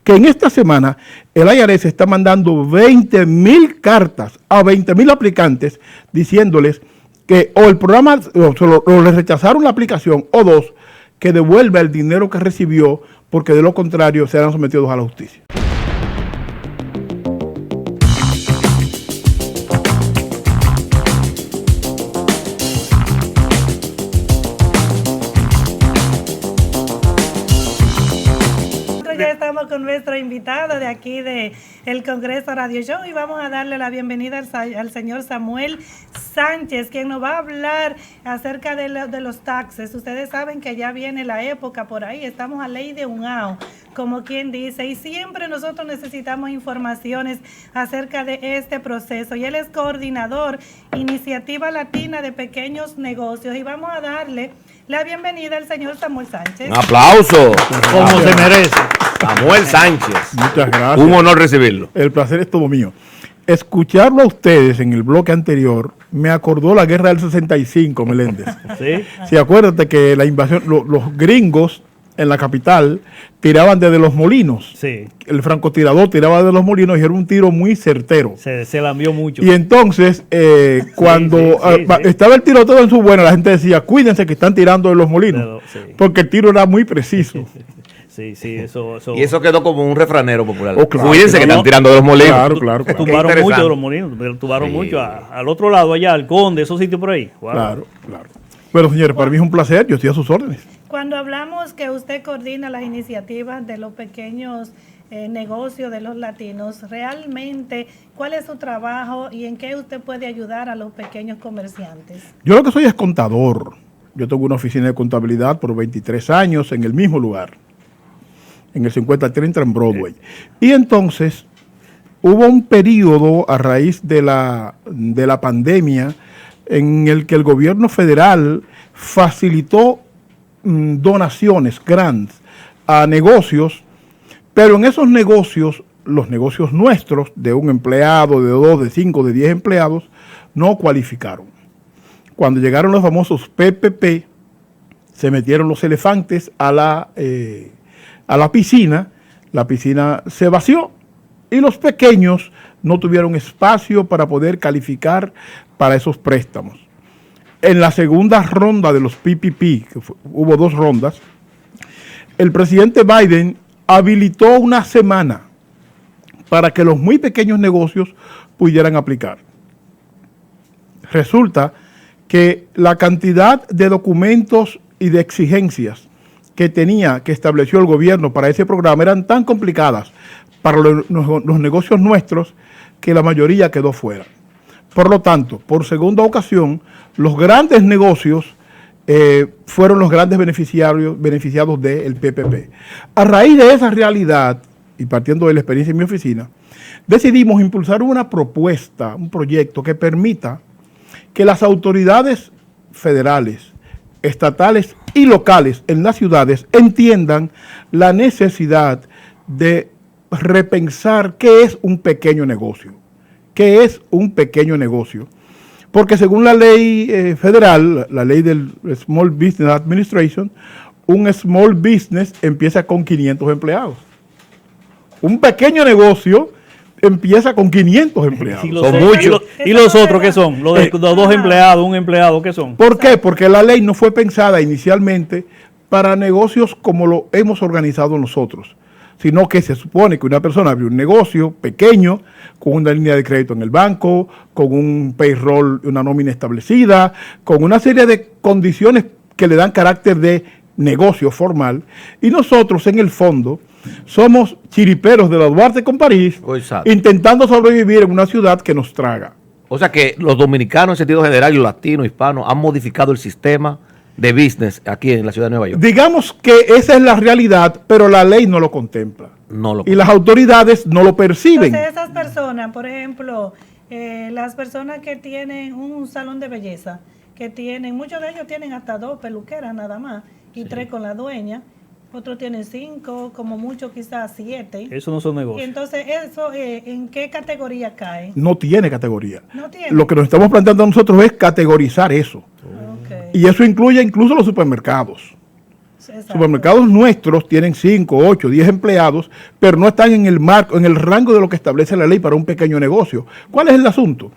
que en esta semana el IRS está mandando 20,000 cartas a 20,000 aplicantes diciéndoles que o el programa o le rechazaron la aplicación, o dos, que devuelva el dinero que recibió, porque de lo contrario serán sometidos a la justicia. Ya estamos con nuestro invitado de aquí de el Congreso Radio Show y vamos a darle la bienvenida al señor Samuel Sánchez, quien nos va a hablar acerca de los taxes. Ustedes saben que ya viene la época por ahí, estamos a ley de un ao, como quien dice, y siempre nosotros necesitamos informaciones acerca de este proceso. Y él es coordinador Iniciativa Latina de Pequeños Negocios y vamos a darle la bienvenida al señor Samuel Sánchez. Un aplauso, como se merece. Samuel Sánchez. Muchas gracias. Un honor recibirlo. El placer es todo mío. Escucharlo a ustedes en el bloque anterior me acordó la guerra del 65, Meléndez. ¿Sí? Sí, acuérdate que la invasión, los gringos en la capital tiraban desde los molinos. Sí. El francotirador tiraba de los molinos y era un tiro muy certero. Se lambió mucho. Y entonces, cuando estaba el tiroteo en su buena, la gente decía, cuídense que están tirando de los molinos. Sí. Porque el tiro era muy preciso. Sí, eso. Y eso quedó como un refranero popular. Oh, claro. Cuídense que están tirando de los molinos. Claro. Tumbaron mucho de los molinos, pero tumbaron mucho al otro lado, allá, al Conde, esos sitios por ahí. Wow. Claro. Bueno, señores, para mí es un placer, yo estoy a sus órdenes. Cuando hablamos que usted coordina las iniciativas de los pequeños negocios de los latinos, realmente, ¿cuál es su trabajo y en qué usted puede ayudar a los pequeños comerciantes? Yo lo que soy es contador. Yo tengo una oficina de contabilidad por 23 años en el mismo lugar, en el 5030 en Broadway. Y entonces hubo un periodo a raíz de la pandemia en el que el gobierno federal facilitó donaciones, grants, a negocios, pero en esos negocios, los negocios nuestros, de un empleado, de 2, de 5, de 10 empleados, no cualificaron. Cuando llegaron los famosos PPP, se metieron los elefantes a la piscina se vació y los pequeños no tuvieron espacio para poder calificar para esos préstamos. En la segunda ronda de los PPP, que hubo 2 rondas, el presidente Biden habilitó una semana para que los muy pequeños negocios pudieran aplicar. Resulta que la cantidad de documentos y de exigencias que estableció el gobierno para ese programa eran tan complicadas para los negocios nuestros que la mayoría quedó fuera. Por lo tanto, por segunda ocasión, los grandes negocios fueron los grandes beneficiados del PPP. A raíz de esa realidad, y partiendo de la experiencia en mi oficina, decidimos impulsar una propuesta, un proyecto que permita que las autoridades federales, estatales y locales en las ciudades entiendan la necesidad de repensar qué es un pequeño negocio. ¿Qué es un pequeño negocio? Porque según la ley federal, la ley del Small Business Administration, un small business empieza con 500 empleados. Un pequeño negocio empieza con 500 empleados. Son muchos. ¿Y los otros qué son? Los 2 empleados, 1 empleado, ¿qué son? ¿Por qué? Porque la ley no fue pensada inicialmente para negocios como lo hemos organizado nosotros, sino que se supone que una persona abre un negocio pequeño, con una línea de crédito en el banco, con un payroll, una nómina establecida, con una serie de condiciones que le dan carácter de negocio formal, y nosotros en el fondo somos chiriperos de la Duarte con París, intentando sobrevivir en una ciudad que nos traga. O sea que los dominicanos en sentido general y los latinos, hispanos, han modificado el sistema de business aquí en la ciudad de Nueva York. Digamos que esa es la realidad, pero la ley no lo contempla. Y las autoridades no lo perciben. Entonces esas personas, por ejemplo, las personas que tienen un salón de belleza, muchos de ellos tienen hasta 2 peluqueras nada más, y 3 con la dueña. Otros tienen 5, como mucho quizás 7. Eso no son negocios. Y entonces, ¿eso en qué categoría cae? No tiene categoría. No tiene. Lo que nos estamos planteando nosotros es categorizar eso. Okay. Y eso incluye incluso los supermercados. Exacto. Supermercados nuestros tienen 5, 8, 10 empleados, pero no están en el marco, en el rango de lo que establece la ley para un pequeño negocio. ¿Cuál es el asunto?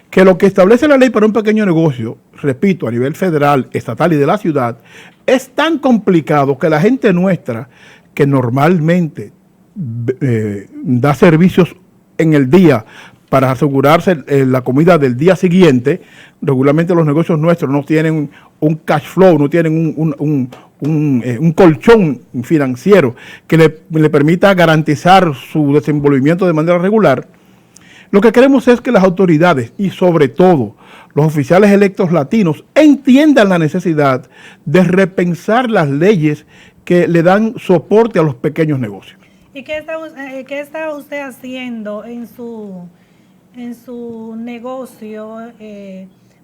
Que lo que establece la ley para un pequeño negocio, repito, a nivel federal, estatal y de la ciudad, es tan complicado que la gente nuestra, que normalmente da servicios en el día para asegurarse la comida del día siguiente, regularmente los negocios nuestros no tienen un cash flow, no tienen un colchón financiero que le permita garantizar su desenvolvimiento de manera regular. Lo que queremos es que las autoridades y sobre todo los oficiales electos latinos entiendan la necesidad de repensar las leyes que le dan soporte a los pequeños negocios. ¿Y qué está usted haciendo en su negocio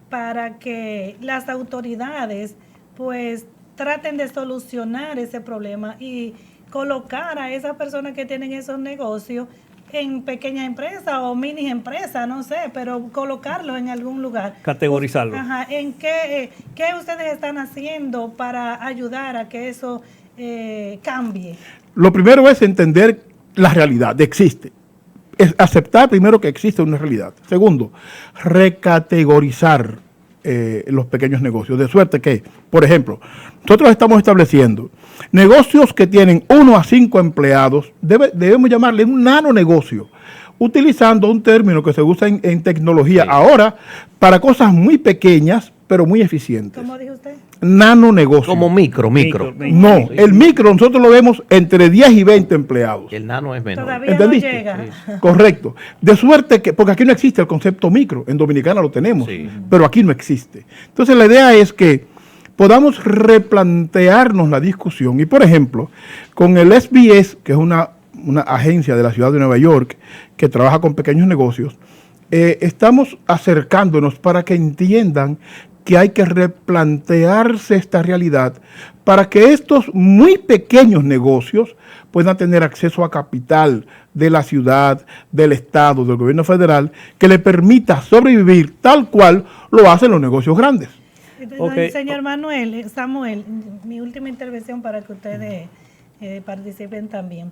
para que las autoridades pues traten de solucionar ese problema y colocar a esas personas que tienen esos negocios en pequeña empresa o mini empresa, no sé, pero colocarlo en algún lugar? Categorizarlo. Ajá, ¿en qué ustedes están haciendo para ayudar a que eso cambie? Lo primero es entender la realidad, existe. Es aceptar primero que existe una realidad. Segundo, recategorizar los pequeños negocios. De suerte que, por ejemplo, nosotros estamos estableciendo negocios que tienen 1 a 5 empleados, debemos llamarle un nanonegocio, utilizando un término que se usa en tecnología ahora para cosas muy pequeñas, pero muy eficientes. ¿Cómo dijo usted? Nanonegocio. Como micro. No, el micro nosotros lo vemos entre 10 y 20 empleados. El nano es menor. Todavía ¿Entendiste? no llega. Sí. Correcto. De suerte que, porque aquí no existe el concepto micro, en Dominicana lo tenemos, Sí. pero aquí no existe. Entonces la idea es que podamos replantearnos la discusión y, por ejemplo, con el SBS, que es una agencia de la ciudad de Nueva York que trabaja con pequeños negocios, estamos acercándonos para que entiendan que hay que replantearse esta realidad para que estos muy pequeños negocios puedan tener acceso a capital de la ciudad, del Estado, del gobierno federal, que le permita sobrevivir tal cual lo hacen los negocios grandes. Okay. Señor Samuel, mi última intervención para que ustedes participen también.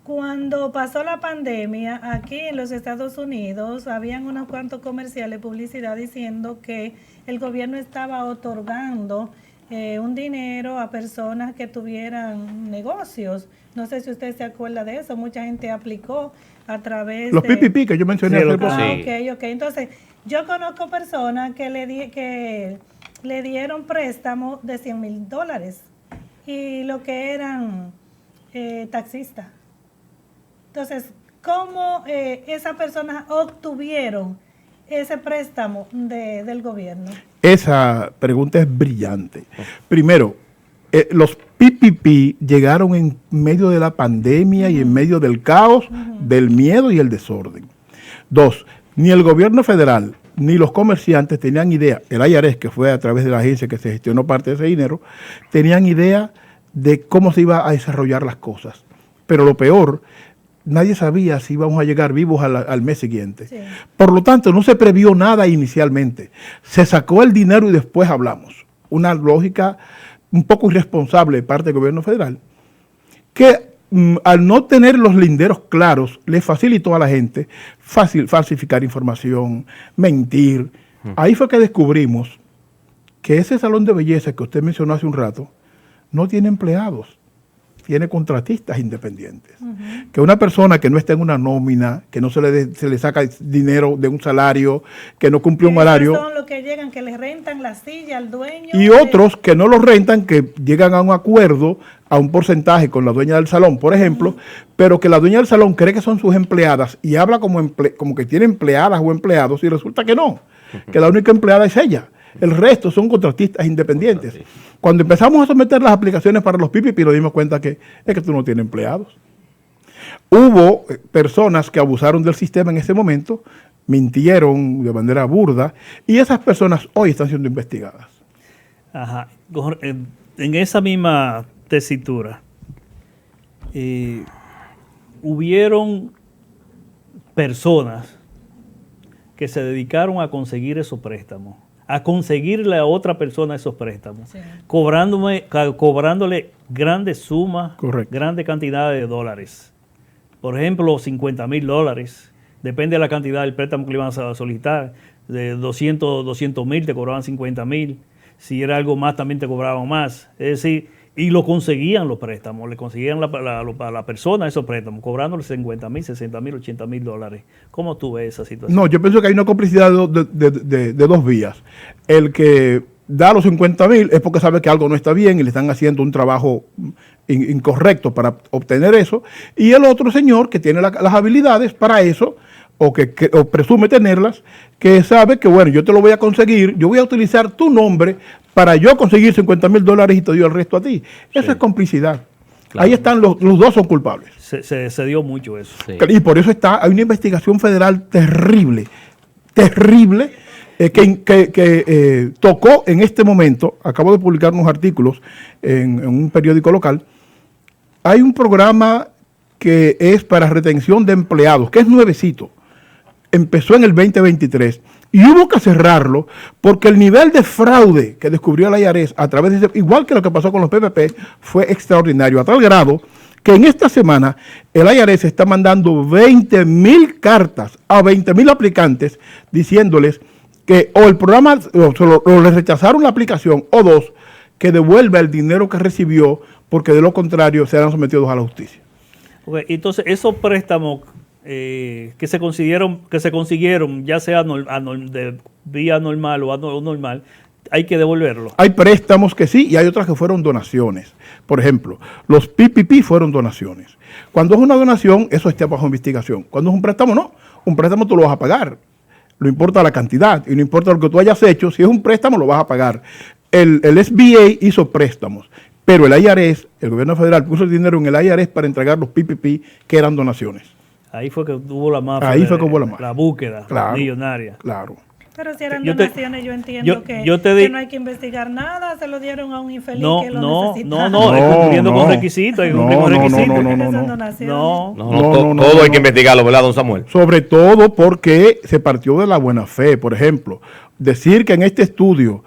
Cuando pasó la pandemia, aquí en los Estados Unidos, habían unos cuantos comerciales, publicidad, diciendo que el gobierno estaba otorgando un dinero a personas que tuvieran negocios. No sé si usted se acuerda de eso, mucha gente aplicó a través Los de... PPP que yo mencioné hace poco. Ok. Entonces, yo conozco personas que le dieron préstamos de $100,000 y lo que eran taxistas. Entonces, ¿cómo esas personas obtuvieron ese préstamo del gobierno? Esa pregunta es brillante. Primero, los PPP llegaron en medio de la pandemia y en medio del caos, del miedo y el desorden. 2, ni el gobierno federal ni los comerciantes tenían idea, el IRS, que fue a través de la agencia que se gestionó parte de ese dinero, tenían idea de cómo se iba a desarrollar las cosas. Pero lo peor, nadie sabía si íbamos a llegar vivos al mes siguiente. Sí. Por lo tanto, no se previó nada inicialmente. Se sacó el dinero y después hablamos. Una lógica un poco irresponsable de parte del gobierno federal, que al no tener los linderos claros, le facilitó a la gente falsificar información, mentir. Ahí fue que descubrimos que ese salón de belleza que usted mencionó hace un rato no tiene empleados, tiene contratistas independientes. Que una persona que no está en una nómina, que no se le saca dinero de un salario, que no cumple un horario. Son los que llegan, que le rentan la silla al dueño. Y otros que no lo rentan, que llegan a un acuerdo, a un porcentaje con la dueña del salón, por ejemplo, pero que la dueña del salón cree que son sus empleadas y habla como que tiene empleadas o empleados y resulta que no, que la única empleada es ella. El resto son contratistas independientes. Cuando empezamos a someter las aplicaciones para los PPP, nos dimos cuenta que es que tú no tienes empleados. Hubo personas que abusaron del sistema en ese momento, mintieron de manera burda, y esas personas hoy están siendo investigadas. Ajá. En esa misma tesitura, hubieron personas que se dedicaron a conseguir esos préstamos. a conseguirle a otra persona esos préstamos, Sí. cobrándole grandes sumas, Correcto. grandes cantidades de dólares. Por ejemplo, $50,000, depende de la cantidad del préstamo que le iban a solicitar. De 200,000 te cobraban 50,000. Si era algo más, también te cobraban más. Es decir, y lo conseguían los préstamos, le conseguían a la persona esos préstamos, cobrándole 50,000, 60,000, $80,000. ¿Cómo tú ves esa situación? No, yo pienso que hay una complicidad de dos vías. El que da los 50,000 es porque sabe que algo no está bien y le están haciendo un trabajo incorrecto para obtener eso. Y el otro señor que tiene las habilidades para eso, o presume tenerlas, que sabe que, bueno, yo te lo voy a conseguir, yo voy a utilizar tu nombre para yo conseguir $50,000 y te doy el resto a ti. Eso es complicidad. Claro. Ahí están, los dos son culpables. Se dio mucho eso. Sí. Y por eso hay una investigación federal terrible, que tocó en este momento. Acabo de publicar unos artículos en un periódico local. Hay un programa que es para retención de empleados, que es nuevecito. Empezó en el 2023 y hubo que cerrarlo porque el nivel de fraude que descubrió la IRS a través de igual que lo que pasó con los PPP, fue extraordinario, a tal grado que en esta semana el IRS está mandando 20,000 cartas a 20,000 aplicantes diciéndoles que o el programa o le rechazaron la aplicación, o dos, que devuelva el dinero que recibió, porque de lo contrario serán sometidos a la justicia. Okay, entonces, esos préstamos que se consiguieron, ya sea de vía normal o anormal, hay que devolverlo. Hay préstamos que sí y hay otras que fueron donaciones. Por ejemplo, los PPP fueron donaciones. Cuando es una donación, eso está bajo investigación. Cuando es un préstamo, no. Un préstamo tú lo vas a pagar. No importa la cantidad y no importa lo que tú hayas hecho. Si es un préstamo, lo vas a pagar. El SBA hizo préstamos, pero el IRS, el gobierno federal, puso el dinero en el IRS para entregar los PPP, que eran donaciones. Ahí fue que hubo la mafia. Ahí fue que hubo la mafia. La búsqueda Claro, millonaria. Claro. Pero si eran Yo te- donaciones, yo entiendo que no hay que investigar nada, se lo dieron a un infeliz que lo necesitaba. es cumpliendo con requisitos. Hay que cumplir con requisitos. Son donaciones. Todo hay que investigarlo, ¿verdad, don Samuel? Sobre todo porque se partió de la buena fe. Por ejemplo, decir que en este estudio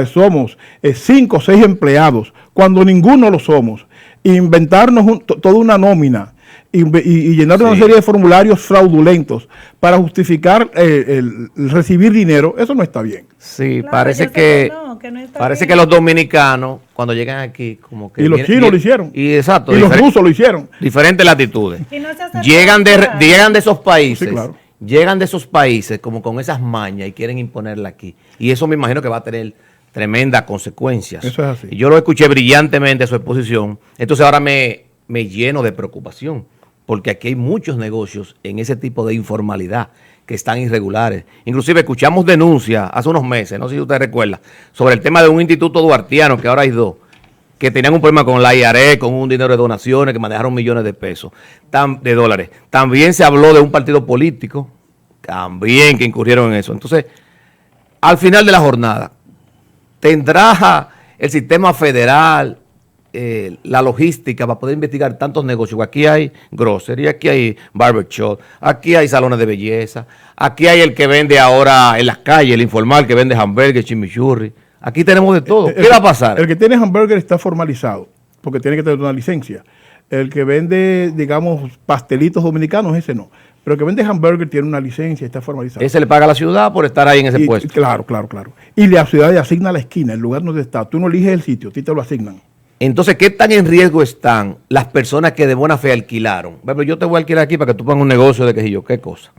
somos 5 o 6 empleados, cuando ninguno lo somos, inventarnos toda una nómina y llenar una serie de formularios fraudulentos para justificar el recibir dinero, eso no está bien. Sí, Claro, parece yo sé que no está parece bien. que los dominicanos, cuando llegan aquí, como que... Y los chinos lo hicieron. Y exacto. Y los rusos lo hicieron. Diferentes latitudes. Y no se hace Llegan nada. llegan de esos países. Sí, claro. Llegan de esos países como con esas mañas y quieren imponerla aquí. Y eso me imagino que va a tener tremendas consecuencias. Eso es así. Y yo lo escuché brillantemente su exposición. Entonces ahora me lleno de preocupación, porque aquí hay muchos negocios en ese tipo de informalidad que están irregulares. Inclusive escuchamos denuncias hace unos meses, no sé si usted recuerda, sobre el tema de un instituto duartiano, que ahora hay 2, que tenían un problema con la IRS, con un dinero de donaciones, que manejaron millones de pesos, de dólares. También se habló de un partido político, también que incurrieron en eso. Entonces, al final de la jornada, ¿tendrá el sistema federal la logística para poder investigar tantos negocios? Aquí hay grocery, aquí hay barbershop, aquí hay salones de belleza, aquí hay el que vende ahora en las calles, el informal que vende hamburgues, chimichurri. Aquí tenemos de todo. ¿Qué va a pasar? El que tiene hamburger está formalizado, porque tiene que tener una licencia. El que vende, digamos, pastelitos dominicanos, ese no. Pero el que vende hamburger tiene una licencia, está formalizado. Ese le paga a la ciudad por estar ahí en ese puesto. Claro. Y la ciudad le asigna la esquina, el lugar donde está. Tú no eliges el sitio, a ti te lo asignan. Entonces, ¿qué tan en riesgo están las personas que de buena fe alquilaron? Pero yo te voy a alquilar aquí para que tú pongas un negocio de qué cosa.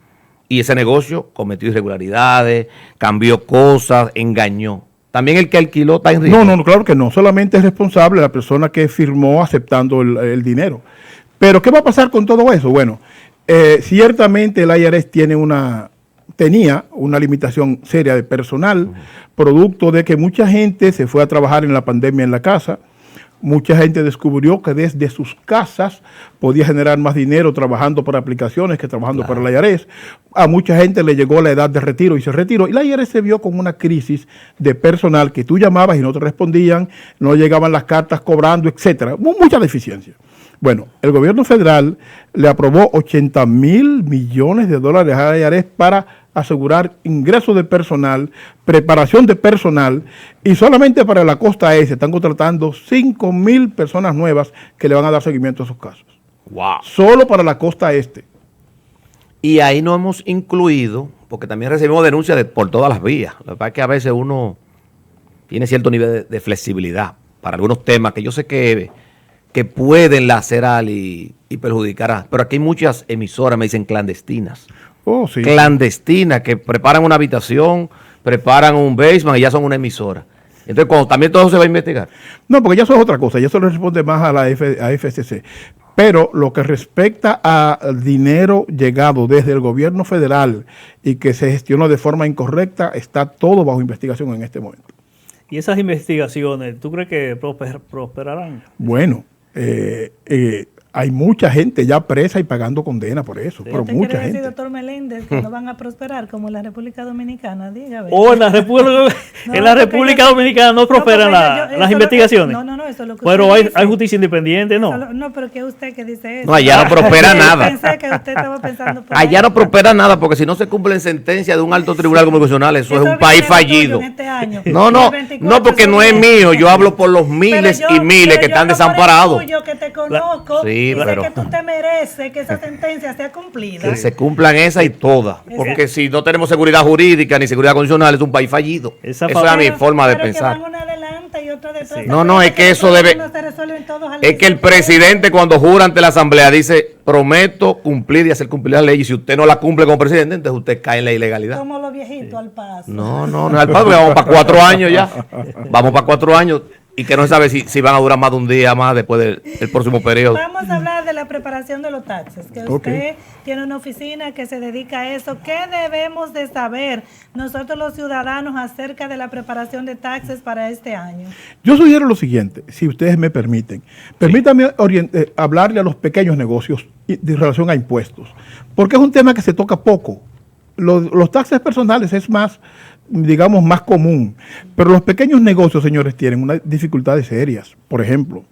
Y ese negocio cometió irregularidades, cambió cosas, engañó. También el que alquiló está en riesgo. No, claro que no. Solamente es responsable la persona que firmó aceptando el dinero. Pero, ¿qué va a pasar con todo eso? Bueno, ciertamente el IRS tenía una limitación seria de personal, producto de que mucha gente se fue a trabajar en la pandemia en la casa. Mucha gente descubrió que desde sus casas podía generar más dinero trabajando por aplicaciones que trabajando para la IRS. A mucha gente le llegó la edad de retiro y se retiró. Y la IRS se vio con una crisis de personal que tú llamabas y no te respondían, no llegaban las cartas cobrando, etcétera. Mucha deficiencia. Bueno, el gobierno federal le aprobó $80,000 millones a la IRS para asegurar ingresos de personal, preparación de personal, y solamente para la costa este están contratando 5,000 personas nuevas que le van a dar seguimiento a esos casos. Wow. Solo para la costa este. Y ahí no hemos incluido, porque también recibimos denuncias por todas las vías. Lo que pasa es que a veces uno tiene cierto nivel de flexibilidad para algunos temas que yo sé que pueden lacerar y perjudicar. Pero aquí hay muchas emisoras, me dicen clandestinas. Oh, sí. Clandestinas que preparan una habitación, preparan un basement y ya son una emisora. Entonces, cuando también todo eso se va a investigar. No, porque ya eso es otra cosa, ya eso le responde más a la FCC. Pero lo que respecta al dinero llegado desde el gobierno federal y que se gestionó de forma incorrecta, está todo bajo investigación en este momento. ¿Y esas investigaciones, tú crees que prosperarán? Bueno, hay mucha gente ya presa y pagando condena por eso, pero ¿Usted mucha quiere decir, gente. doctor Meléndez, que no van a prosperar como en la República Dominicana? Dígame. O en la República Dominicana no prosperan las investigaciones. No, eso es lo que Pero usted hay dice. justicia independiente, ¿no? No, pero ¿qué usted que dice eso? No, allá no prospera nada. Pensé que usted estaba pensando por Allá ahí. no prospera nada, porque si no se cumplen sentencias de un alto tribunal constitucional, eso es un viene país de lo tuyo fallido. en este año. No, El 24 no, porque no es son mío. Yo hablo por los Pero miles yo- y miles pero que yo están hablo por el desamparados. tuyo, que te conozco, Sí, y sé pero- que tú te mereces que esa sentencia sea cumplida. Que se cumplan esas y todas. Porque si no tenemos seguridad jurídica ni seguridad constitucional, es un país fallido. Esa Eso es mi forma de Pero pensar. que van una adelante y otra detrás. Sí. No, es que eso debe... No se resuelven todos al Es que el mismo presidente cuando jura ante la asamblea dice, prometo cumplir y hacer cumplir la ley. Y si usted no la cumple como presidente, entonces usted cae en la tiempo. ilegalidad. Como los viejitos al paso. No es al paso, porque vamos para 4 años ya. Vamos para 4 años y que no se sabe si van a durar más de un día más después del próximo periodo. Vamos a hablar de la preparación de los taxes, que usted tiene una oficina que se dedica a eso. ¿Qué debemos de saber nosotros los ciudadanos acerca de la preparación de taxes para este año? Yo sugiero lo siguiente, si ustedes me permiten. Permítanme hablarle a los pequeños negocios en relación a impuestos, porque es un tema que se toca poco. Los taxes personales es más, digamos, más común, pero los pequeños negocios, señores, tienen unas dificultades serias. Por ejemplo,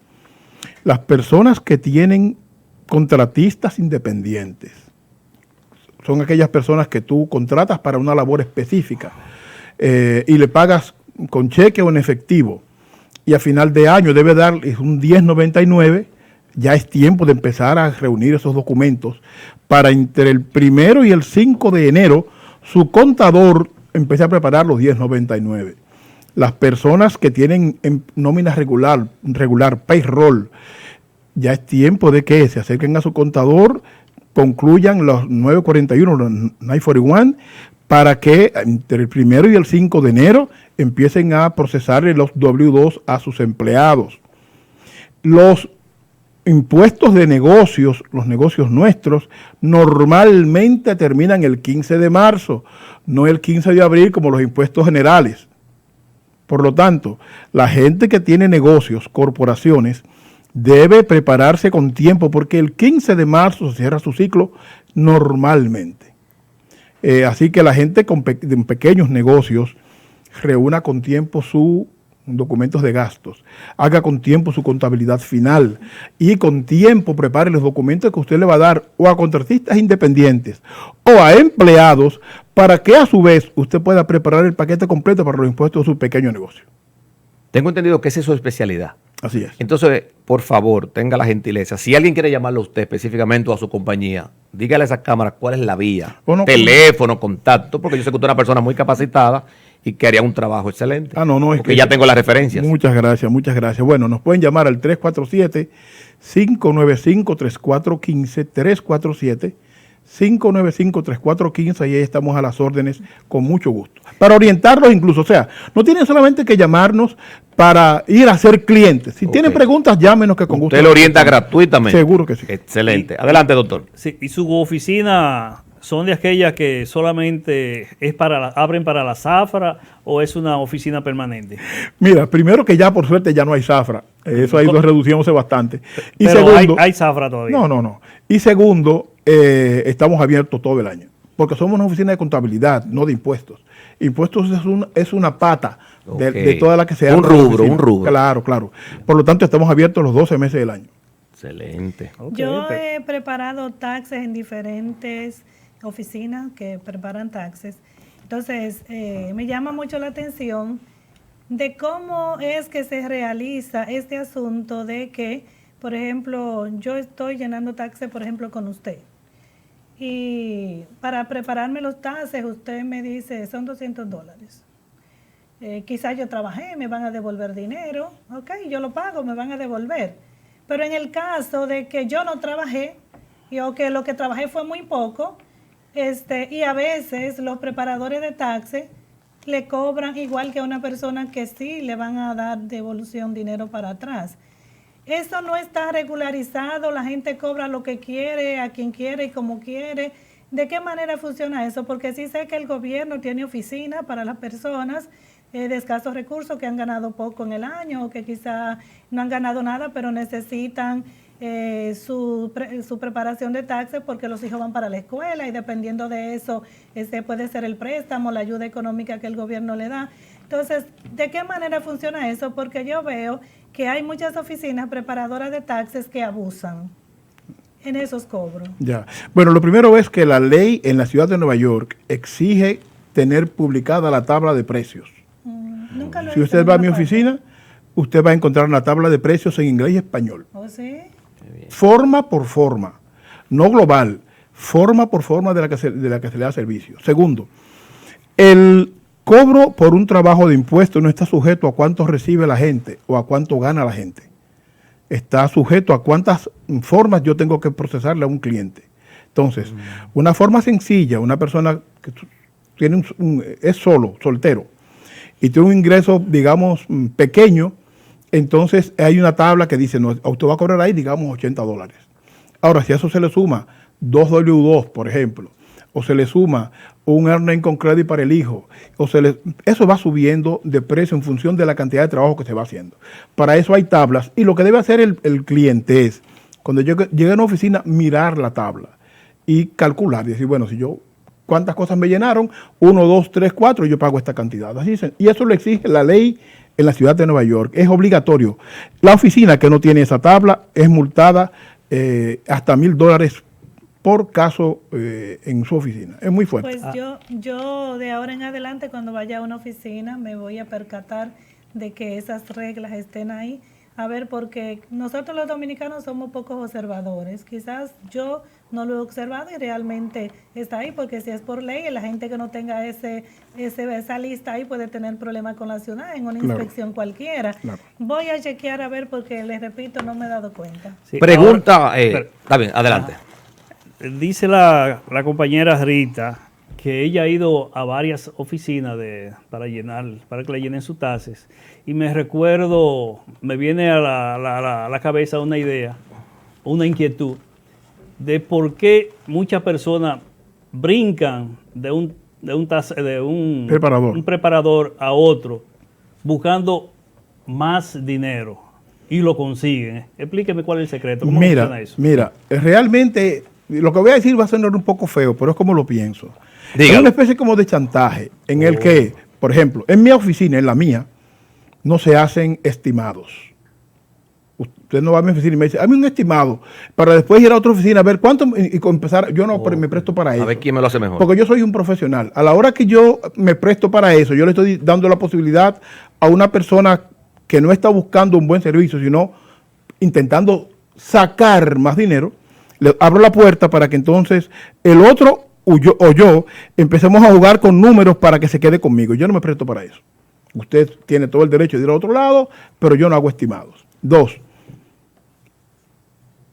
las personas que tienen contratistas independientes son aquellas personas que tú contratas para una labor específica y le pagas con cheque o en efectivo, y a final de año debe darles un 1099. Ya es tiempo de empezar a reunir esos documentos para entre el 1 y el 5 de enero su contador empiece a preparar los 1099. Las personas que tienen en nómina regular, payroll, ya es tiempo de que se acerquen a su contador, concluyan los 941, los 941, para que entre el 1 y el 5 de enero empiecen a procesarle los W2 a sus empleados. Los impuestos de negocios, los negocios nuestros, normalmente terminan el 15 de marzo, no el 15 de abril como los impuestos generales. Por lo tanto, la gente que tiene negocios, corporaciones, debe prepararse con tiempo porque el 15 de marzo se cierra su ciclo normalmente. Así que la gente con pequeños negocios reúna con tiempo sus documentos de gastos, haga con tiempo su contabilidad final y con tiempo prepare los documentos que usted le va a dar o a contratistas independientes o a empleados para que a su vez usted pueda preparar el paquete completo para los impuestos de su pequeño negocio. Tengo entendido que esa es su especialidad. Así es. Entonces, por favor, tenga la gentileza. Si alguien quiere llamarlo a usted específicamente o a su compañía, dígale a esa cámara cuál es la vía, teléfono, contacto, porque yo sé que usted es una persona muy capacitada y que haría un trabajo excelente. No, es porque que ya tengo las referencias. Muchas gracias. Bueno, nos pueden llamar al 347-595-3415, 347-595-3415, y ahí estamos a las órdenes con mucho gusto. Para orientarlos incluso, o sea, no tienen solamente que llamarnos para ir a ser clientes. Si tienen preguntas, llámenos que con gusto. Usted lo orienta gratuitamente. Seguro que sí. Excelente. Adelante, doctor. Sí, ¿y su oficina son de aquellas que solamente es abren para la zafra o es una oficina permanente? Mira, primero que ya por suerte ya no hay zafra. Eso ha ido reduciéndose bastante. Y pero segundo, hay zafra todavía. No. Y segundo, estamos abiertos todo el año. Porque somos una oficina de contabilidad, no de impuestos. Impuestos es una pata de toda la que se hace. Un rubro. Claro. Por lo tanto, estamos abiertos los 12 meses del año. Excelente. Yo he preparado taxes en diferentes oficinas que preparan taxes. Entonces, me llama mucho la atención de cómo es que se realiza este asunto de que, por ejemplo, yo estoy llenando taxes, por ejemplo, con usted. Y para prepararme los taxes, usted me dice, son $200. Quizás yo trabajé, me van a devolver dinero, ok, yo lo pago, me van a devolver. Pero en el caso de que yo no trabajé, o que lo que trabajé fue muy poco, y a veces los preparadores de taxes le cobran igual que a una persona que sí le van a dar devolución dinero para atrás. Eso no está regularizado, la gente cobra lo que quiere, a quien quiere y como quiere. ¿De qué manera funciona eso? Porque sí sé que el gobierno tiene oficina para las personas de escasos recursos que han ganado poco en el año o que quizá no han ganado nada, pero necesitan su preparación de taxes porque los hijos van para la escuela y dependiendo de eso puede ser el préstamo, la ayuda económica que el gobierno le da. Entonces, ¿de qué manera funciona eso? Porque yo veo que hay muchas oficinas preparadoras de taxes que abusan en esos cobros. Ya. Bueno, lo primero es que la ley en la ciudad de Nueva York exige tener publicada la tabla de precios. Nunca lo he Si visto usted en va a ninguna mi parte. oficina, usted va a encontrar una tabla de precios en inglés y español. ¿Oh, sí? Forma por forma, no global, forma por forma de la que se le da servicio. Segundo, el cobro por un trabajo de impuestos no está sujeto a cuánto recibe la gente o a cuánto gana la gente. Está sujeto a cuántas formas yo tengo que procesarle a un cliente. Entonces, una forma sencilla, una persona que tiene es soltero, y tiene un ingreso, digamos, pequeño, entonces hay una tabla que dice, no, usted va a cobrar ahí, digamos, $80. Ahora, si a eso se le suma 2W2, por ejemplo, o se le suma un earning con credit para el hijo, eso va subiendo de precio en función de la cantidad de trabajo que se va haciendo. Para eso hay tablas, y lo que debe hacer el cliente es, cuando llegue a una oficina, mirar la tabla y calcular, y decir, bueno, si yo cuántas cosas me llenaron, 1, 2, 3, 4, y yo pago esta cantidad. Así dicen. Y eso lo exige la ley en la ciudad de Nueva York. Es obligatorio. La oficina que no tiene esa tabla es multada hasta $1,000 por caso en su oficina. Es muy fuerte. Pues yo de ahora en adelante cuando vaya a una oficina me voy a percatar de que esas reglas estén ahí. A ver, porque nosotros los dominicanos somos pocos observadores. Quizás yo no lo he observado y realmente está ahí, porque si es por ley, la gente que no tenga esa lista ahí puede tener problemas con la ciudad en una inspección cualquiera. Claro. Voy a chequear a ver porque, les repito, no me he dado cuenta. Sí, Pregunta, ahora, está bien, adelante. dice la compañera Rita que ella ha ido a varias oficinas para que le llenen sus taxes. Y me viene a la cabeza una idea, una inquietud, de por qué muchas personas brincan de un preparador a otro buscando más dinero y lo consiguen. Explíqueme cuál es el secreto, cómo funciona eso. Mira, realmente lo que voy a decir va a sonar un poco feo, pero es como lo pienso. Dígalo. Es una especie como de chantaje en el que, por ejemplo, en mi oficina, en la mía, no se hacen estimados. Usted no va a mi oficina y me dice, hazme un estimado, para después ir a otra oficina a ver cuánto, y empezar, yo no me presto para eso. A ver quién me lo hace mejor. Porque yo soy un profesional. A la hora que yo me presto para eso, yo le estoy dando la posibilidad a una persona que no está buscando un buen servicio, sino intentando sacar más dinero, le abro la puerta para que entonces el otro o yo empecemos a jugar con números para que se quede conmigo. Yo no me presto para eso. Usted tiene todo el derecho de ir al otro lado, pero yo no hago estimados. 2,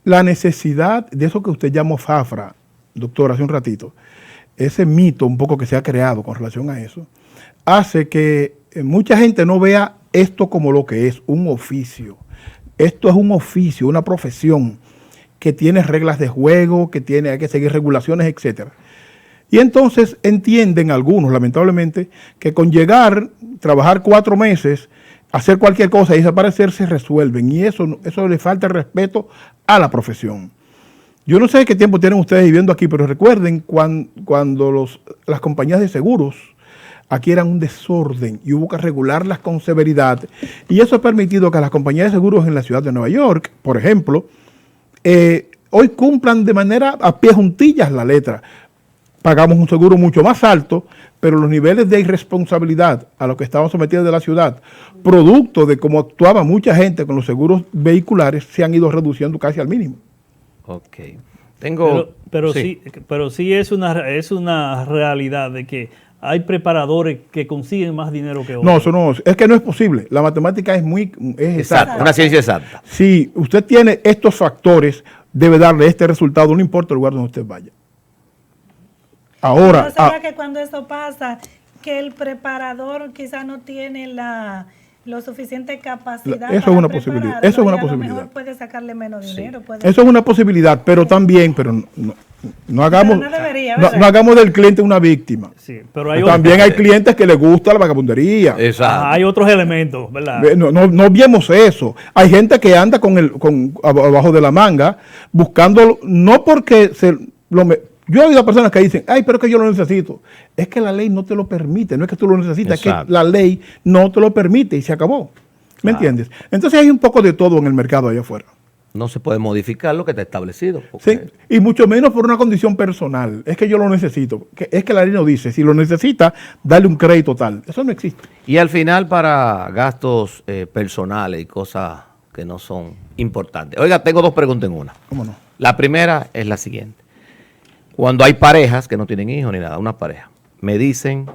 la necesidad de eso que usted llamó FAFRA, doctor, hace un ratito, ese mito un poco que se ha creado con relación a eso, hace que mucha gente no vea esto como lo que es, un oficio. Esto es un oficio, una profesión que tiene reglas de juego, hay que seguir regulaciones, etcétera. Y entonces entienden algunos, lamentablemente, que con llegar, trabajar 4 meses, hacer cualquier cosa y desaparecer, se resuelven. Y eso le falta el respeto a la profesión. Yo no sé qué tiempo tienen ustedes viviendo aquí, pero recuerden cuando las compañías de seguros aquí eran un desorden y hubo que regularlas con severidad. Y eso ha permitido que las compañías de seguros en la ciudad de Nueva York, por ejemplo, hoy cumplan de manera a pie juntillas la letra. pagamos un seguro mucho más alto, pero los niveles de irresponsabilidad a los que estamos sometidos de la ciudad, producto de cómo actuaba mucha gente con los seguros vehiculares, se han ido reduciendo casi al mínimo. Ok. Tengo... Pero sí es una realidad de que hay preparadores que consiguen más dinero que otros. No, eso no, es que no es posible. La matemática es Exacto, una ciencia exacta. Si usted tiene estos factores, debe darle este resultado, no importa el lugar donde usted vaya. Ahora, ¿No será que cuando eso pasa, que el preparador quizás no tiene lo suficiente capacidad eso para es una posibilidad. prepararlo, Eso es una y a lo posibilidad. mejor puede sacarle menos dinero. Eso es una posibilidad, pero también, no hagamos, Pero no debería, no ¿verdad? hagamos del cliente una víctima. Sí, pero hay También hay clientes que les gusta la vagabundería. Exacto. hay otros elementos, ¿verdad? No vemos eso. Hay gente que anda abajo de la manga buscando, no porque yo he oído a personas que dicen, ay, pero es que yo lo necesito. Es que la ley no te lo permite, no es que tú lo necesitas, Exacto. es que la ley no te lo permite y se acabó. ¿Me entiendes? Entonces hay un poco de todo en el mercado allá afuera. No se puede modificar lo que está establecido. Sí, y mucho menos por una condición personal. Es que yo lo necesito. Es que la ley no dice, si lo necesita, dale un crédito tal. Eso no existe. Y al final para gastos personales y cosas que no son importantes. Oiga, tengo dos preguntas en una. ¿Cómo no? La primera es la siguiente. Cuando hay parejas que no tienen hijos ni nada, una pareja, me dicen,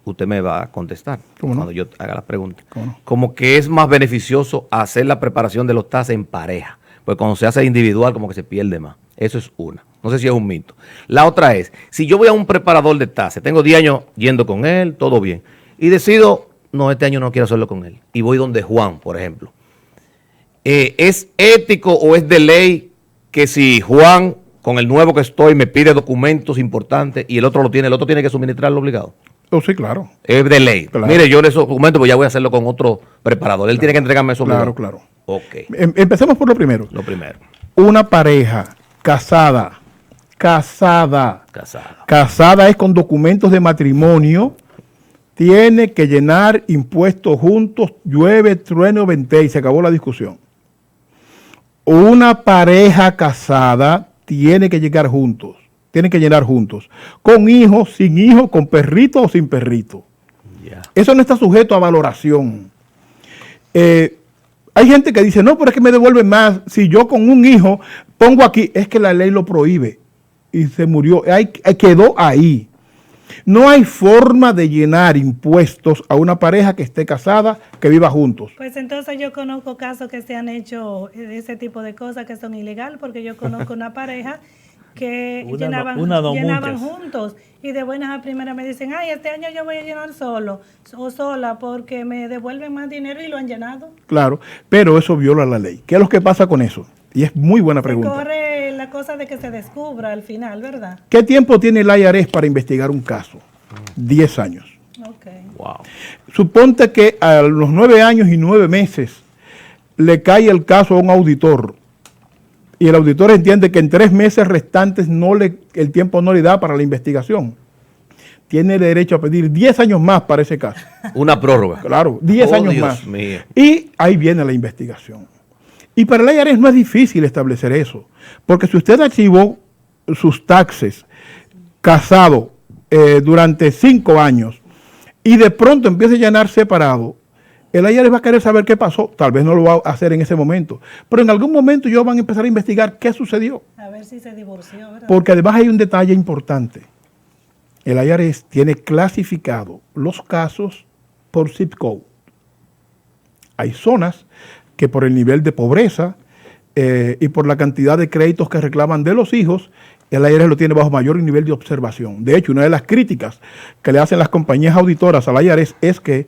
usted me va a contestar ¿Cómo no? cuando yo haga la pregunta, ¿Cómo no? como que es más beneficioso hacer la preparación de los tases en pareja, porque cuando se hace individual como que se pierde más. Eso es una. No sé si es un mito. La otra es, si yo voy a un preparador de tases, tengo 10 años yendo con él, todo bien, y decido, no, este año no quiero hacerlo con él, y voy donde Juan, por ejemplo. ¿Es ético o es de ley que si Juan, con el nuevo que estoy, me pide documentos importantes y el otro lo tiene, el otro tiene que suministrarlo obligado? Oh, sí, claro. Es de ley. Claro. Mire, yo esos documentos pues ya voy a hacerlo con otro preparador. Él tiene que entregarme eso obligado. Claro. Ok, Empecemos por lo primero. lo primero. Una pareja casada Casada. es con documentos de matrimonio, tiene que llenar impuestos juntos, llueve, trueno, vente, y se acabó la discusión. Una pareja casada tiene que llegar juntos, tiene que llenar juntos, con hijos, sin hijos, con perrito o sin perrito. Ya. Eso no está sujeto a valoración. Hay gente que dice, no, pero es que me devuelven más. Si yo con un hijo pongo aquí, es que la ley lo prohíbe. Y se murió, quedó ahí. No hay forma de llenar impuestos a una pareja que esté casada, que viva juntos. Pues entonces yo conozco casos que se han hecho ese tipo de cosas que son ilegales, porque yo conozco una pareja que llenaban juntos y de buenas a primeras me dicen, ay, este año yo voy a llenar solo o sola porque me devuelven más dinero y lo han llenado. Claro, pero eso viola la ley. ¿Qué es lo que pasa con eso? Y es muy buena pregunta. Se corre la cosa de que se descubra al final, ¿verdad? ¿Qué tiempo tiene el IRS para investigar un caso? 10 años. Okay. Wow. Suponte que a los 9 años y 9 meses le cae el caso a un auditor y el auditor entiende que en 3 meses restantes el tiempo no le da para la investigación. Tiene derecho a pedir 10 años más para ese caso. Una prórroga. Claro, 10 años Dios más. mío. Y ahí viene la investigación. Y para el IRS no es difícil establecer eso, porque si usted archivó sus taxes casado durante 5 años y de pronto empieza a llenar separado, el IRS va a querer saber qué pasó. Tal vez no lo va a hacer en ese momento, pero en algún momento ellos van a empezar a investigar qué sucedió. A ver si se divorció, ¿verdad? Porque además hay un detalle importante. El IRS tiene clasificado los casos por zip code. Hay zonas que por el nivel de pobreza y por la cantidad de créditos que reclaman de los hijos, el IRS lo tiene bajo mayor nivel de observación. De hecho, una de las críticas que le hacen las compañías auditoras al IRS es que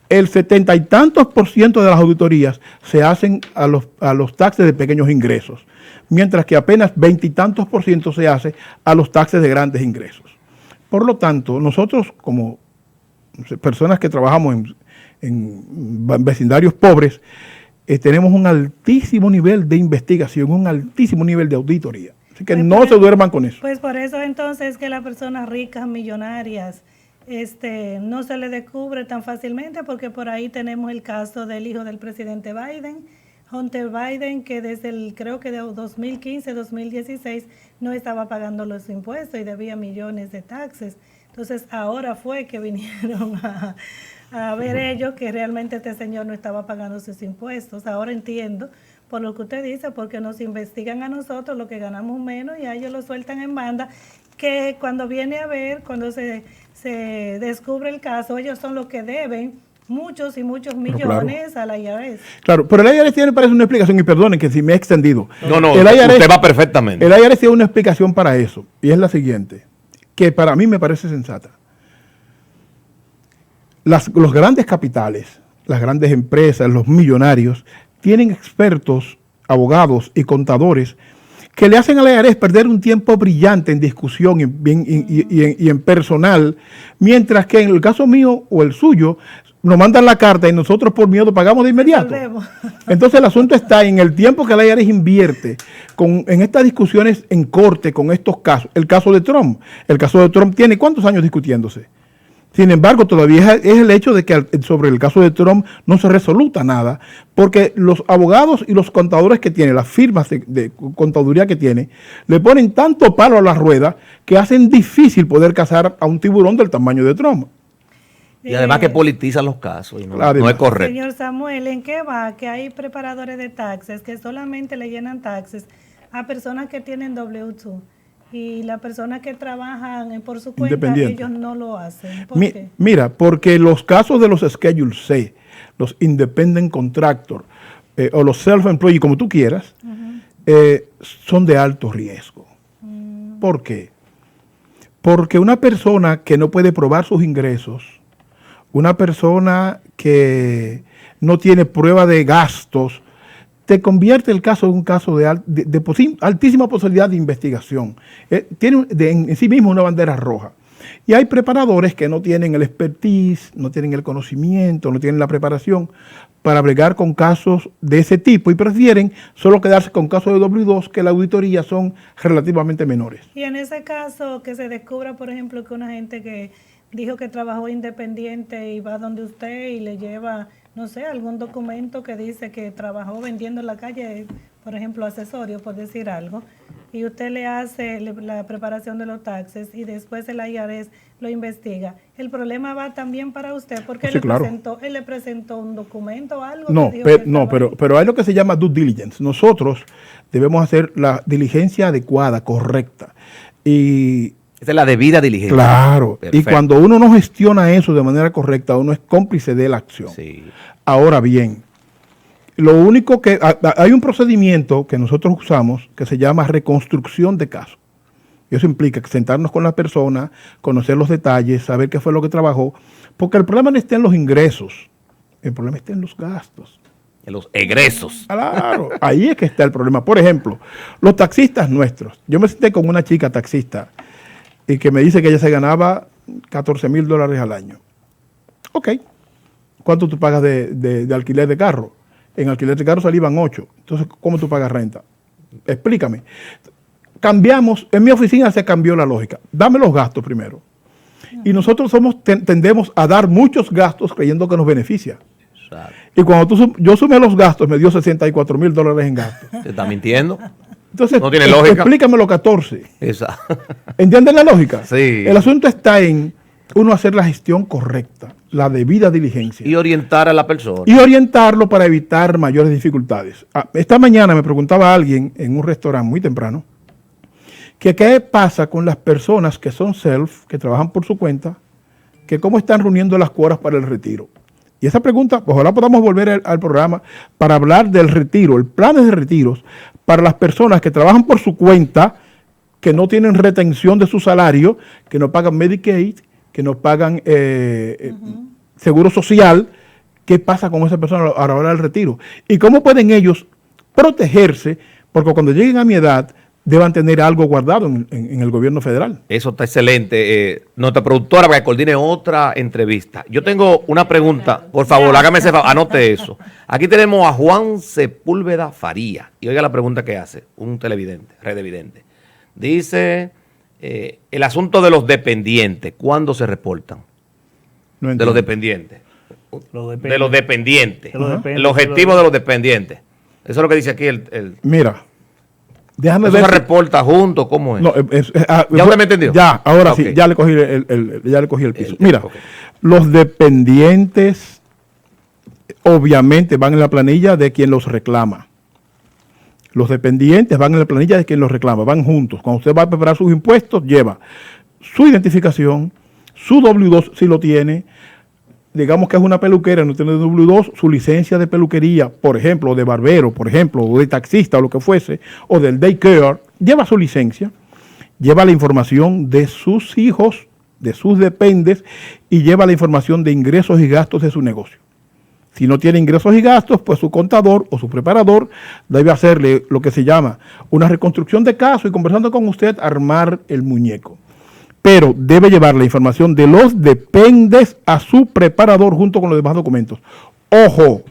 el 70 y tantos % de las auditorías se hacen a los taxes de pequeños ingresos, mientras que apenas 20 y tantos % se hace a los taxes de grandes ingresos. Por lo tanto, nosotros como personas que trabajamos en vecindarios pobres, tenemos un altísimo nivel de investigación, un altísimo nivel de auditoría. Así que no se duerman con eso. Pues por eso entonces que las personas ricas, millonarias, no se les descubre tan fácilmente, porque por ahí tenemos el caso del hijo del presidente Biden, Hunter Biden, que desde creo que de 2015, 2016, no estaba pagando los impuestos y debía millones de taxes. Entonces, ahora fue que vinieron a ver ellos que realmente este señor no estaba pagando sus impuestos. Ahora entiendo, por lo que usted dice, porque nos investigan a nosotros lo que ganamos menos y a ellos lo sueltan en banda, que cuando viene a ver, cuando se descubre el caso, ellos son los que deben muchos y muchos millones a la IRS. Claro, pero el IRS tiene, parece una explicación, y perdonen que si me he extendido. No, el IRS, usted va perfectamente. El IRS tiene una explicación para eso, y es la siguiente, que para mí me parece sensata. Los grandes capitales, las grandes empresas, los millonarios, tienen expertos, abogados y contadores que le hacen al IRS perder un tiempo brillante en discusión y en personal, mientras que en el caso mío o el suyo, nos mandan la carta y nosotros por miedo pagamos de inmediato. Entonces el asunto está en el tiempo que la IRS invierte en estas discusiones en corte con estos casos. El caso de Trump. El caso de Trump tiene ¿cuántos años discutiéndose? Sin embargo, todavía es el hecho de que sobre el caso de Trump no se resoluta nada, porque los abogados y los contadores que tiene, las firmas de contaduría que tiene, le ponen tanto palo a la rueda que hacen difícil poder cazar a un tiburón del tamaño de Trump. Y además que politizan los casos y no es correcto. Señor Samuel, ¿en qué va? Que hay preparadores de taxes que solamente le llenan taxes a personas que tienen W2 y las personas que trabajan por su cuenta, ellos no lo hacen. ¿Por qué? Mira, porque los casos de los Schedule C, los Independent Contractor o los Self-Employed, como tú quieras, son de alto riesgo. ¿Por qué? Porque una persona que no puede probar sus ingresos, una persona que no tiene prueba de gastos, te convierte el caso en un caso de altísima posibilidad de investigación. Tiene en sí mismo una bandera roja. Y hay preparadores que no tienen el expertise, no tienen el conocimiento, no tienen la preparación para bregar con casos de ese tipo y prefieren solo quedarse con casos de W2 que la auditoría son relativamente menores. Y en ese caso que se descubra, por ejemplo, que una gente que dijo que trabajó independiente y va donde usted y le lleva, no sé, algún documento que dice que trabajó vendiendo en la calle, por ejemplo, accesorios, por decir algo, y usted le hace la preparación de los taxes y después el IRS lo investiga. El problema va también para usted porque sí, él le presentó un documento o algo. Pero hay lo que se llama due diligence. Nosotros debemos hacer la diligencia adecuada, correcta. Y esa es la debida diligencia. Claro. Perfecto. Y cuando uno no gestiona eso de manera correcta, uno es cómplice de la acción. Sí. Ahora bien, lo único que hay un procedimiento que nosotros usamos que se llama reconstrucción de caso. Eso implica sentarnos con la persona, conocer los detalles, saber qué fue lo que trabajó, porque el problema no está en los ingresos, el problema está en los gastos. En los egresos. Claro, ahí es que está el problema. Por ejemplo, los taxistas nuestros. Yo me senté con una chica taxista y que me dice que ella se ganaba $14,000 al año. Ok. ¿Cuánto tú pagas de alquiler de carro? En alquiler de carro salían 8. Entonces, ¿cómo tú pagas renta? Explícame. Cambiamos, en mi oficina se cambió la lógica. Dame los gastos primero. Y nosotros tendemos a dar muchos gastos creyendo que nos beneficia. Exacto. Y cuando yo sumé los gastos, me dio $64,000 en gastos. ¿Te está mintiendo? Entonces, no tiene lógica. Explícame los 14. Exacto. ¿Entienden la lógica? Sí. El asunto está en uno hacer la gestión correcta, la debida diligencia. Y orientar a la persona. Y orientarlo para evitar mayores dificultades. Esta mañana me preguntaba alguien en un restaurante muy temprano que qué pasa con las personas que son self, que trabajan por su cuenta, que cómo están reuniendo las cuotas para el retiro. Y esa pregunta, ojalá podamos volver al programa para hablar del retiro, el plan de retiros para las personas que trabajan por su cuenta, que no tienen retención de su salario, que no pagan Medicaid, que no pagan seguro social. ¿Qué pasa con esa persona a la hora del retiro? ¿Y cómo pueden ellos protegerse? Porque cuando lleguen a mi edad, deban tener algo guardado en el gobierno federal. Eso está excelente. Nuestra productora para que coordine otra entrevista. Yo tengo una pregunta. Por favor, hágame ese favor, anote eso. Aquí tenemos a Juan Sepúlveda Faría. Y oiga la pregunta que hace un televidente, redevidente. Dice, el asunto de los dependientes, ¿cuándo se reportan? No de los dependientes. Los De los dependientes. De los dependientes. El objetivo de los dependientes. Eso es lo que dice aquí Mira, déjame ¿Eso ver. se reporta junto? ¿Cómo es? No, ¿Ya usted me entendió? Ya, ahora Ok. sí, ya le cogí el piso. Mira, ok. los dependientes obviamente van en la planilla de quien los reclama. Los dependientes van en la planilla de quien los reclama, van juntos. Cuando usted va a preparar sus impuestos, lleva su identificación, su W2 si lo tiene, digamos que es una peluquera, no tiene W2, su licencia de peluquería, por ejemplo, o de barbero, por ejemplo, o de taxista o lo que fuese, o del daycare, lleva su licencia, lleva la información de sus hijos, de sus dependes, y lleva la información de ingresos y gastos de su negocio. Si no tiene ingresos y gastos, pues su contador o su preparador debe hacerle lo que se llama una reconstrucción de caso y conversando con usted, armar el muñeco. Pero debe llevar la información de los dependes a su preparador junto con los demás documentos. Ojo,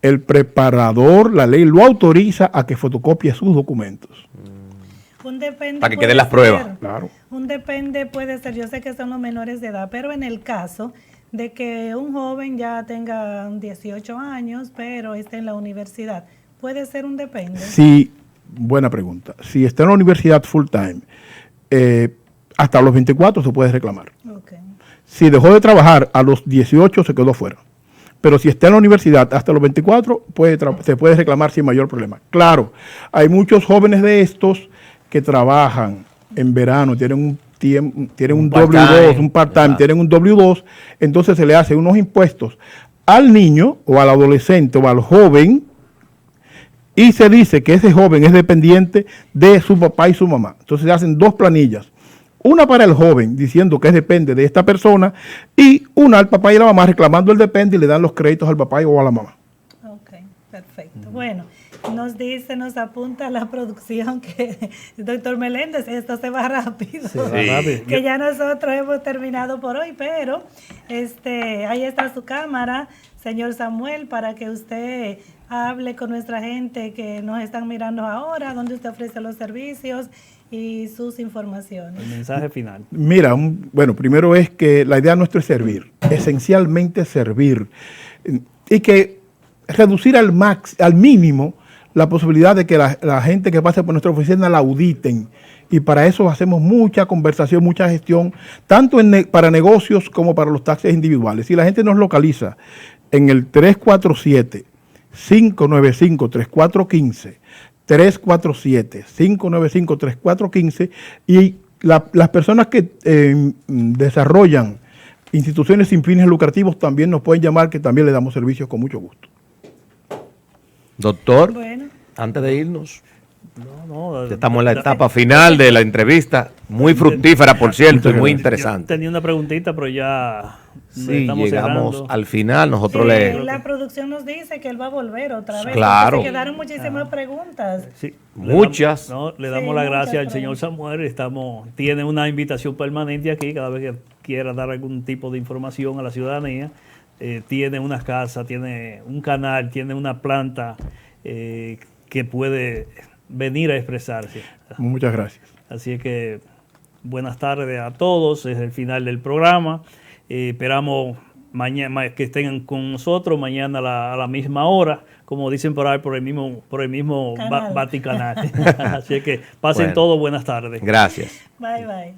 el preparador, la ley lo autoriza a que fotocopie sus documentos. Un depende Para que puede queden las ser- pruebas. Claro. Un depende puede ser, yo sé que son los menores de edad, pero en el caso de que un joven ya tenga 18 años, pero esté en la universidad, ¿puede ser un depende? Sí, buena pregunta. Si está en la universidad full time, hasta los 24 se puede reclamar. Ok. Si dejó de trabajar a los 18 se quedó fuera. Pero si está en la universidad hasta los 24 se puede reclamar sin mayor problema. Claro, hay muchos jóvenes de estos que trabajan en verano, tienen un part-time, W2, un part-time, exacto. tienen un W2, entonces se le hace unos impuestos al niño o al adolescente o al joven y se dice que ese joven es dependiente de su papá y su mamá. Entonces se hacen dos planillas. Una para el joven diciendo que depende de esta persona y una al papá y a la mamá reclamando el depende y le dan los créditos al papá o a la mamá. Ok, perfecto. Bueno, nos apunta la producción que, doctor Meléndez, esto se va rápido. Se va rápido. Que ya nosotros hemos terminado por hoy, pero ahí está su cámara, señor Samuel, para que usted hable con nuestra gente que nos están mirando ahora, donde usted ofrece los servicios y sus informaciones. El mensaje final. Mira, bueno, primero es que la idea nuestra es servir, esencialmente servir, y que reducir al mínimo la posibilidad de que la gente que pase por nuestra oficina la auditen, y para eso hacemos mucha conversación, mucha gestión, tanto para negocios como para los taxis individuales. Si la gente nos localiza en el 347-595-3415, 347-595-3415 y las personas que desarrollan instituciones sin fines lucrativos también nos pueden llamar, que también le damos servicios con mucho gusto. Doctor, Bueno, antes de irnos, No, estamos en la etapa final de la entrevista, muy fructífera, por cierto, y muy Yo interesante. tenía una preguntita, pero ya Sí, estamos llegamos cerrando. al final, nosotros la producción nos dice que él va a volver otra vez. Claro. Se quedaron muchísimas preguntas. Sí, Muchas. le damos Sí, la muchas gracia al señor preguntas. Samuel. Tiene una invitación permanente aquí cada vez que quiera dar algún tipo de información a la ciudadanía. Tiene unas casas, tiene un canal, tiene una planta que puede venir a expresarse. Muchas gracias. Así es que buenas tardes a todos, es el final del programa. Esperamos mañana que estén con nosotros mañana a la misma hora, como dicen por ahí, por el mismo Canal. Vaticanal. Así es que pasen Bueno. todos buenas tardes. Gracias. Bye, bye.